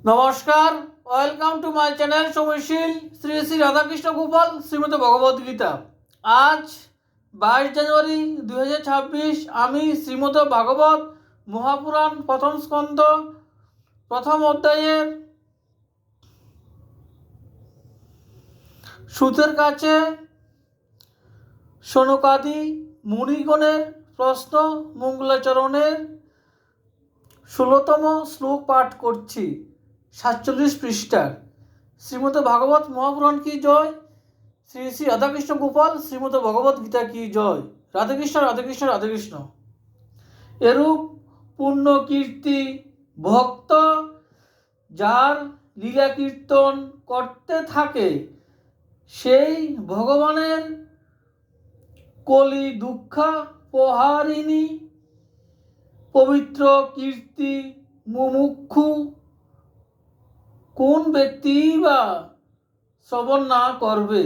নমস্কার, welcome to my channel সময়শীল শ্রী শ্রী রাধাকৃষ্ণ গোপাল শ্রীমদ ভগবদ গীতা। আজ 22 জানুয়ারি 2026। আমি শ্রীমদ ভাগবত মহাপুরাণ প্রথম স্কন্ধ প্রথম অধ্যায়ের সুতের কাছে শনকাদি মুনিগণের প্রশ্ন মঙ্গলাচরণের 16তম শ্লোক পাঠ করছি। 47 পৃষ্ঠার। শ্রীমদ ভাগবত মহাপুরাণ কি জয়, শ্রী শ্রী রাধাকৃষ্ণ গোপাল শ্রীমদ ভগবত গীতা কি জয়। রাধাকৃষ্ণ রাধাকৃষ্ণ রাধাকৃষ্ণ। এরূপ পূর্ণ কীর্তি ভক্ত যার লীলা কীর্তন করতে থাকে, সেই ভগবানের কলি দুঃখা প্রহারিণী পবিত্র কীর্তি মুমুক্ষু কোন ব্যক্তি বা শ্রবণ না করবে।